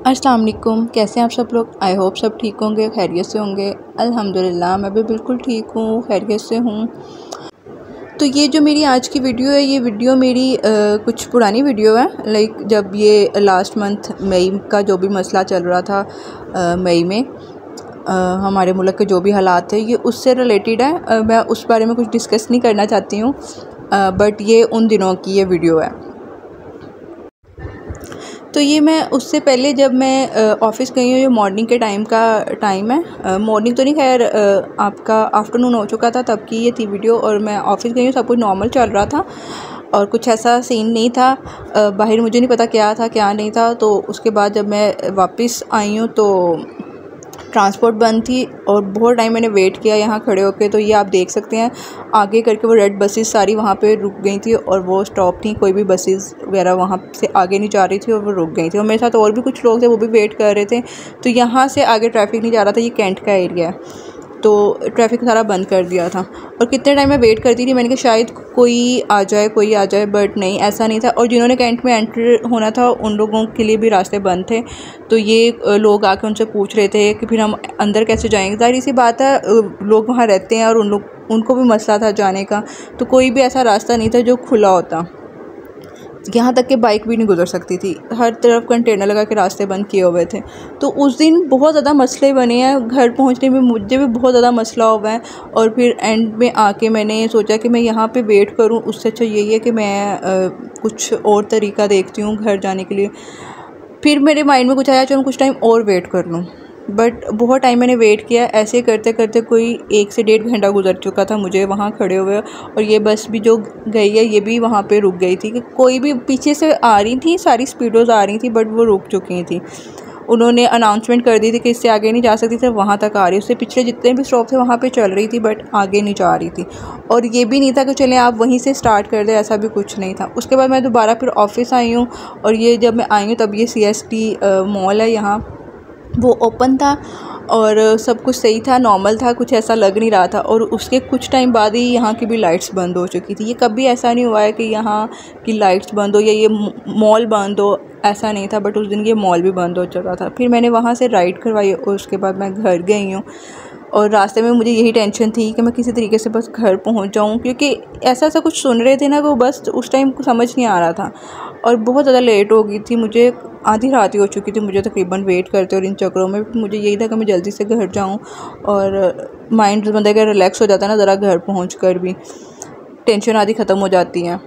अस्सलाम वालेकुम। कैसे हैं आप सब लोग? आई होप सब ठीक होंगे, खैरियत से होंगे। अल्हम्दुलिल्लाह मैं भी बिल्कुल ठीक हूँ, खैरियत से हूँ। तो ये जो मेरी आज की वीडियो है, ये वीडियो मेरी कुछ पुरानी वीडियो है। लाइक जब ये लास्ट मंथ मई का जो भी मसला चल रहा था, मई में हमारे मुल्क के जो भी हालात थे, ये उससे रिलेटेड है। मैं उस बारे में कुछ डिस्कस नहीं करना चाहती हूँ, बट ये उन दिनों की ये वीडियो है। तो ये मैं उससे पहले जब मैं ऑफ़िस गई हूँ, ये मॉर्निंग के टाइम है। मॉर्निंग तो नहीं, खैर आपका आफ्टरनून हो चुका था तब की ये थी वीडियो। और मैं ऑफ़िस गई हूँ, सब कुछ नॉर्मल चल रहा था और कुछ ऐसा सीन नहीं था। बाहर मुझे नहीं पता क्या था क्या नहीं था। तो उसके बाद जब मैं वापस आई हूँ तो ट्रांसपोर्ट बंद थी और बहुत टाइम मैंने वेट किया यहाँ खड़े होके। तो ये आप देख सकते हैं आगे करके वो रेड बसेस सारी वहाँ पे रुक गई थी और वो स्टॉप थी, कोई भी बसेस वगैरह वहाँ से आगे नहीं जा रही थी और वो रुक गई थी। और मेरे साथ और भी कुछ लोग थे, वो भी वेट कर रहे थे। तो यहाँ से आगे ट्रैफिक नहीं जा रहा था, ये कैंट का एरिया है, तो ट्रैफिक सारा बंद कर दिया था। और कितने टाइम मैं वेट करती थी, मैंने कहा शायद कोई आ जाए, बट नहीं, ऐसा नहीं था। और जिन्होंने कैंट में एंटर होना था उन लोगों के लिए भी रास्ते बंद थे। तो ये लोग आके उनसे पूछ रहे थे कि फिर हम अंदर कैसे जाएंगे। जाहिर सी बात है, लोग वहाँ रहते हैं और उनको भी मसला था जाने का। तो कोई भी ऐसा रास्ता नहीं था जो खुला होता, यहाँ तक कि बाइक भी नहीं गुजर सकती थी। हर तरफ कंटेनर लगा के रास्ते बंद किए हुए थे। तो उस दिन बहुत ज़्यादा मसले बने हैं, घर पहुँचने में मुझे भी बहुत ज़्यादा मसला हुआ है। और फिर एंड में आके मैंने सोचा कि मैं यहाँ पे वेट करूँ, उससे अच्छा यही है कि मैं कुछ और तरीका देखती हूँ घर जाने के लिए। फिर मेरे माइंड में कुछ आया, चलो कुछ टाइम और वेट कर लूँ। बट बहुत टाइम मैंने वेट किया, ऐसे करते करते कोई 1 से 1.5 घंटा गुजर चुका था मुझे वहाँ खड़े हुए। और ये बस भी जो गई है ये भी वहाँ पे रुक गई थी कि कोई भी पीछे से आ रही थी, सारी स्पीडोज़ आ रही थी बट वो रुक चुकी थी। उन्होंने अनाउंसमेंट कर दी थी कि इससे आगे नहीं जा सकती, सिर्फ वहाँ तक आ रही। उससे पिछले जितने भी स्टॉप थे वहाँ पे चल रही थी बट आगे नहीं जा रही थी। और ये भी नहीं था कि चलें आप वहीं से स्टार्ट कर दें, ऐसा भी कुछ नहीं था। उसके बाद मैं दोबारा फिर ऑफ़िस आई हूँ और ये जब मैं आई हूँ तब ये CST मॉल है यहाँ, वो ओपन था और सब कुछ सही था, नॉर्मल था, कुछ ऐसा लग नहीं रहा था। और उसके कुछ टाइम बाद ही यहाँ की भी लाइट्स बंद हो चुकी थी। ये कभी ऐसा नहीं हुआ है कि यहाँ की लाइट्स बंद हो या ये मॉल बंद हो, ऐसा नहीं था। बट उस दिन ये मॉल भी बंद हो चुका था। फिर मैंने वहाँ से राइड करवाई और उसके बाद मैं घर गई हूँ। और रास्ते में मुझे यही टेंशन थी कि मैं किसी तरीके से बस घर पहुंच जाऊं, क्योंकि ऐसा कुछ सुन रहे थे ना, वो बस उस टाइम को समझ नहीं आ रहा था। और बहुत ज़्यादा लेट हो गई थी, मुझे आधी रात ही हो चुकी थी मुझे तकरीबन वेट करते। और इन चक्करों में मुझे यही था कि मैं जल्दी से घर जाऊं और माइंड बंदे का रिलैक्स हो जाता है ना ज़रा, घर पहुँच कर भी टेंशन आधी ख़त्म हो जाती है।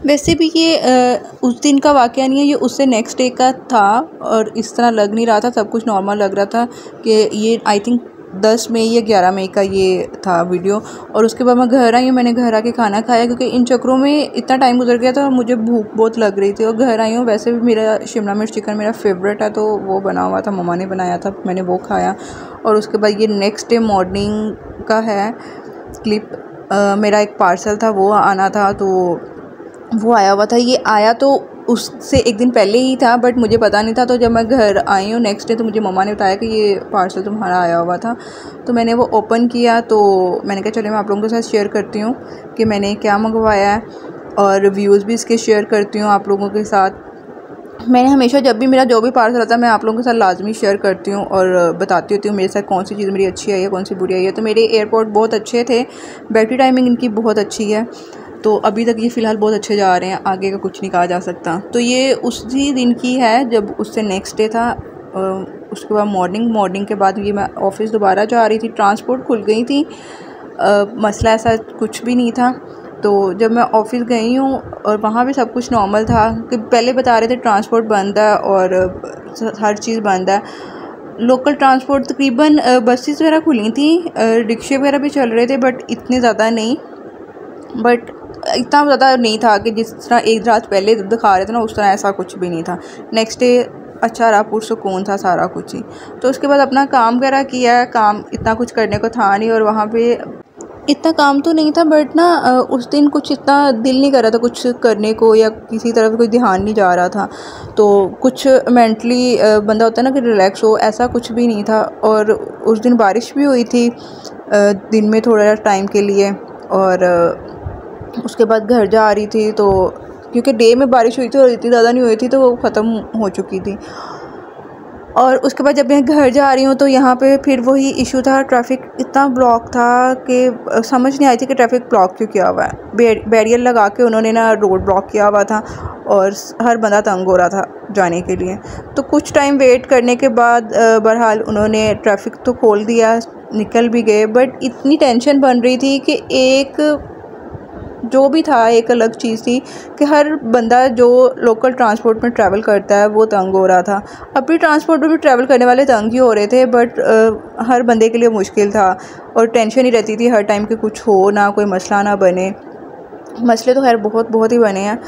वैसे भी ये उस दिन का वाक़या नहीं है, ये उससे नेक्स्ट डे का था। और इस तरह लग नहीं रहा था, सब कुछ नॉर्मल लग रहा था कि ये आई थिंक 10 मई या 11 मई का ये था वीडियो। और उसके बाद मैं घर आई हूँ, मैंने घर आके खाना खाया, क्योंकि इन चक्करों में इतना टाइम गुजर गया था और मुझे भूख बहुत लग रही थी। और घर आई हूँ, वैसे भी मेरा शिमला मिर्च चिकन मेरा फेवरेट है, तो वो बना हुआ था, मम्मा ने बनाया था, मैंने वो खाया। और उसके बाद ये नेक्स्ट डे मॉर्निंग का है क्लिप। मेरा एक पार्सल था, वो आना था, तो वो आया हुआ था। ये आया तो उससे एक दिन पहले ही था बट मुझे पता नहीं था। तो जब मैं घर आई हूँ नेक्स्ट डे, तो मुझे मम्मा ने बताया कि ये पार्सल तुम्हारा आया हुआ था। तो मैंने वो ओपन किया, तो मैंने कहा चलिए मैं आप लोगों के साथ शेयर करती हूँ कि मैंने क्या मंगवाया है, और रिव्यूज़ भी इसके शेयर करती हूँ आप लोगों के साथ। मैंने हमेशा जब भी मेरा जो भी पार्सल आता है मैं आप लोगों के साथ लाजमी शेयर करती हूँ और बताती होती हूँ मेरे साथ कौन सी चीज़ मेरी अच्छी आई है, कौन सी बुरी आई है। तो मेरे एयरपोर्ट बहुत अच्छे थे, बैटरी टाइमिंग इनकी बहुत अच्छी है, तो अभी तक ये फ़िलहाल बहुत अच्छे जा रहे हैं, आगे का कुछ नहीं कहा जा सकता। तो ये उसी दिन की है जब उससे नेक्स्ट डे था। उसके बाद मॉर्निंग के बाद ये मैं ऑफ़िस दोबारा जा रही थी, ट्रांसपोर्ट खुल गई थी, मसला ऐसा कुछ भी नहीं था। तो जब मैं ऑफ़िस गई हूँ और वहाँ भी सब कुछ नॉर्मल था, कि पहले बता रहे थे ट्रांसपोर्ट बंद है और हर चीज़ बंद है। लोकल ट्रांसपोर्ट तकरीबन बसेस वगैरह खुली थी, रिक्शे वगैरह भी चल रहे थे बट इतने ज़्यादा नहीं, बट इतना ज़्यादा नहीं था कि जिस तरह एक रात पहले दिखा रहे थे ना, उस तरह ऐसा कुछ भी नहीं था। नेक्स्ट डे अच्छा रहा, पुरसुकून था सारा कुछ ही। तो उसके बाद अपना काम वगैरह किया, काम इतना कुछ करने को था नहीं और वहाँ पे इतना काम तो नहीं था, बट ना उस दिन कुछ इतना दिल नहीं कर रहा था कुछ करने को, या किसी तरफ कोई ध्यान नहीं जा रहा था। तो कुछ मेंटली बंदा होता है ना कि रिलैक्स हो, ऐसा कुछ भी नहीं था। और उस दिन बारिश भी हुई थी दिन में थोड़ा टाइम के लिए। और उसके बाद घर जा रही थी, तो क्योंकि डे में बारिश हुई थी और इतनी ज़्यादा नहीं हुई थी तो वो ख़त्म हो चुकी थी। और उसके बाद जब मैं घर जा रही हूँ तो यहाँ पे फिर वही इशू था, ट्रैफिक इतना ब्लॉक था कि समझ नहीं आई थी कि ट्रैफिक ब्लॉक क्यों किया हुआ है। बैरियर लगा के उन्होंने ना रोड ब्लॉक किया हुआ था और हर बंदा तंग हो रहा था जाने के लिए। तो कुछ टाइम वेट करने के बाद बहरहाल उन्होंने ट्रैफिक तो खोल दिया, निकल भी गए। बट इतनी टेंशन बन रही थी कि एक जो भी था एक अलग चीज़ थी कि हर बंदा जो लोकल ट्रांसपोर्ट में ट्रैवल करता है वो तंग हो रहा था। अपनी ट्रांसपोर्ट में भी ट्रैवल करने वाले तंग ही हो रहे थे, बट हर बंदे के लिए मुश्किल था और टेंशन ही रहती थी हर टाइम कि कुछ हो ना, कोई मसला ना बने। मसले तो खैर बहुत ही बने हैं।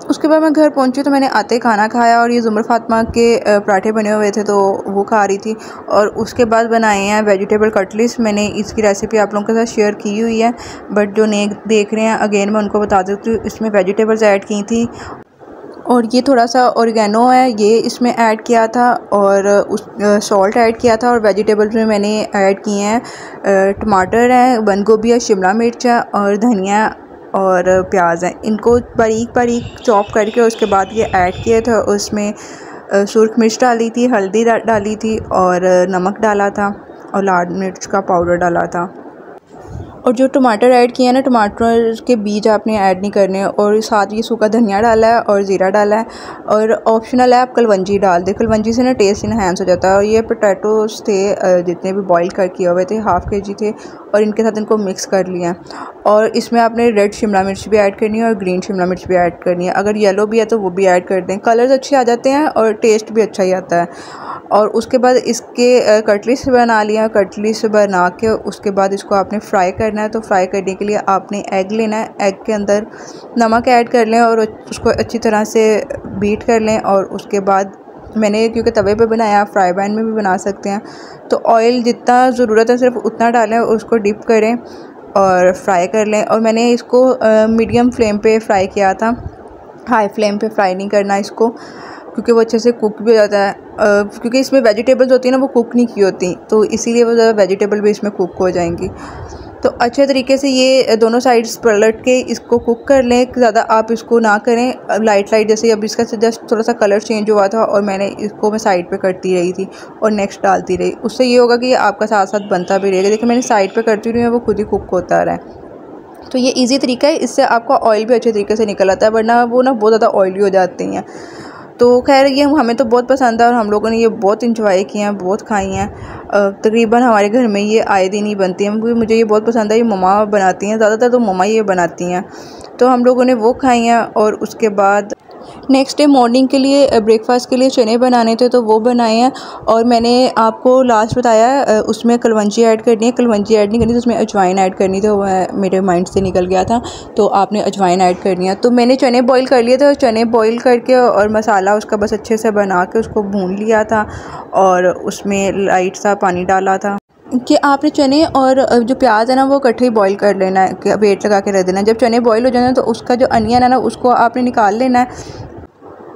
उसके बाद मैं घर पहुंची तो मैंने आते ही खाना खाया और ये ज़ुमर फातिमा के पराठे बने हुए थे तो वो खा रही थी। और उसके बाद बनाए हैं वेजिटेबल कटलेट्स। मैंने इसकी रेसिपी आप लोगों के साथ शेयर की हुई है, बट जो नहीं देख रहे हैं अगेन मैं उनको बता देती हूँ। इसमें वेजिटेबल्स ऐड की थी और ये थोड़ा सा ऑर्गेनो है ये इसमें ऐड किया था और उस सॉल्ट ऐड किया था। और वेजिटेबल्स में मैंने ऐड किए हैं टमाटर हैं, बंद गोभी है, शिमला मिर्च है और धनिया और प्याज है। इनको बारीक बारीक चॉप करके उसके बाद ये ऐड किए थे। उसमें सुर्ख मिर्च डाली थी, हल्दी डाली थी और नमक डाला था और लाल मिर्च का पाउडर डाला था। और जो टमाटर ऐड किए हैं ना, टमाटर के बीज आपने ऐड नहीं करने। और साथ ये सूखा धनिया डाला है और ज़ीरा डाला है और ऑप्शनल है आप कलवंजी डाल दें। कलवंजी से ना टेस्ट इन्हेंस हो जाता है। और ये पोटैटोज़ थे जितने भी बॉईल कर किए हुए थे, हाफ़ kg थे और इनके साथ इनको मिक्स कर लिया। और इसमें आपने रेड शिमला मिर्च भी ऐड करनी है और ग्रीन शिमला मिर्च भी ऐड करनी है। अगर येलो भी है तो वो भी ऐड कर दें, कलर्स अच्छे आ जाते हैं और टेस्ट भी अच्छा ही आता है। और उसके बाद इसके कटलेट्स बना लिया। कटलेट्स बना के उसके बाद इसको आपने फ्राई करना है। तो फ्राई करने के लिए आपने एग लेना है, एग के अंदर नमक ऐड कर लें और उसको अच्छी तरह से बीट कर लें। और उसके बाद मैंने क्योंकि तवे पे बनाया, आप फ्राई पैन में भी बना सकते हैं, तो ऑयल जितना ज़रूरत है सिर्फ उतना डालें और उसको डिप करें और फ्राई कर लें। और मैंने इसको मीडियम फ्लेम पे फ्राई किया था, हाई फ्लेम पे फ्राई नहीं करना इसको क्योंकि वो अच्छे से कुक भी हो जाता है। क्योंकि इसमें वेजिटेबल्स होती हैं ना, वो कुक नहीं की होती, तो इसीलिए वो ज़्यादा वेजिटेबल भी इसमें कुक हो जाएंगी। तो अच्छे तरीके से ये दोनों साइड्स पलट के इसको कुक कर लें। ज़्यादा आप इसको ना करें, लाइट जैसे अब इसका जस्ट थोड़ा सा कलर चेंज हुआ था और मैंने इसको मैं साइड पे करती रही थी और नेक्स्ट डालती रही। उससे ये होगा कि ये आपका साथ साथ बनता भी रहेगा। देखिए मैंने साइड पे करती रही है, वो खुद ही कुक होता रहा है। तो ये इजी तरीका है, इससे आपका ऑयल भी अच्छे तरीके से निकल आता है, वरना वो ना बहुत ज़्यादा ऑयली हो जाती हैं। तो खैर ये हमें तो बहुत पसंद है और हम लोगों ने ये बहुत इंजॉय किए हैं, बहुत खाई हैं। तकरीबन हमारे घर में ये आए दिन ही बनती हैं क्योंकि मुझे ये बहुत पसंद है। ये मम्मा बनाती हैं, ज़्यादातर तो मम्मा ये बनाती हैं, तो हम लोगों ने वो खाई हैं। और उसके बाद नेक्स्ट डे मॉर्निंग के लिए ब्रेकफास्ट के लिए चने बनाने थे तो वो बनाए हैं। और मैंने आपको लास्ट बताया उसमें कलवंजी ऐड करनी है, कलवंजी ऐड नहीं करनी तो उसमें अजवाइन ऐड करनी थी, वो मेरे माइंड से निकल गया था, तो आपने अजवाइन ऐड करनी है। तो मैंने चने बॉईल कर लिए थे, चने बॉईल करके और मसाला उसका बस अच्छे से बना के उसको भून लिया था और उसमें लाइट सा पानी डाला था कि आपने चने और जो प्याज है ना वो इकट्ठे ही बॉईल कर लेना है, वेट लगा के रख देना है। जब चने बॉईल हो जाए तो उसका जो अनियन है ना उसको आपने निकाल लेना है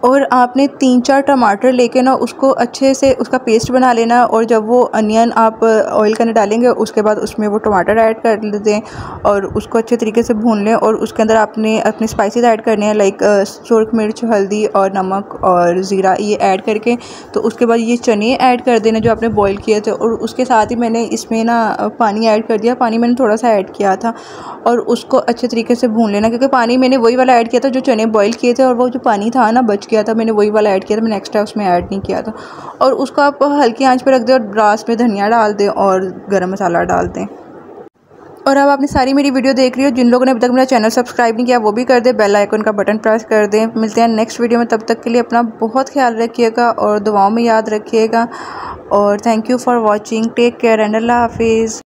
और आपने 3-4 टमाटर लेके ना उसको अच्छे से उसका पेस्ट बना लेना। और जब वो अनियन आप ऑयल के अंदर डालेंगे उसके बाद उसमें वो टमाटर ऐड कर दें और उसको अच्छे तरीके से भून लें। और उसके अंदर आपने अपने स्पाइसेस ऐड करने हैं, लाइक सुर्ख मिर्च, हल्दी और नमक और ज़ीरा, ये ऐड करके तो उसके बाद ये चने ऐड कर देना जो आपने बॉईल किए थे। और उसके साथ ही मैंने इसमें ना पानी ऐड कर दिया, पानी मैंने थोड़ा सा ऐड किया था और उसको अच्छे तरीके से भून लेना, क्योंकि पानी मैंने वही वाला ऐड किया था जो चने बॉईल किए थे और वो जो पानी था ना बच गया था, मैंने वही वाला ऐड किया था, मैंने एक्स्ट्रा उसमें ऐड नहीं किया था। और उसको आप हल्की आंच पे रख दें और लास्ट में धनिया डाल दें और गरम मसाला डाल दें। और अब आपने सारी मेरी वीडियो देख रही हो, जिन लोगों ने अभी तक मेरा चैनल सब्सक्राइब नहीं किया वो भी कर दें, बेल आइकन का बटन प्रेस कर दें। मिलते हैं नेक्स्ट वीडियो में, तब तक के लिए अपना बहुत ख्याल रखिएगा और दुआओं में याद रखिएगा। और thank you for watching, take care and अल्लाह हाफिज़।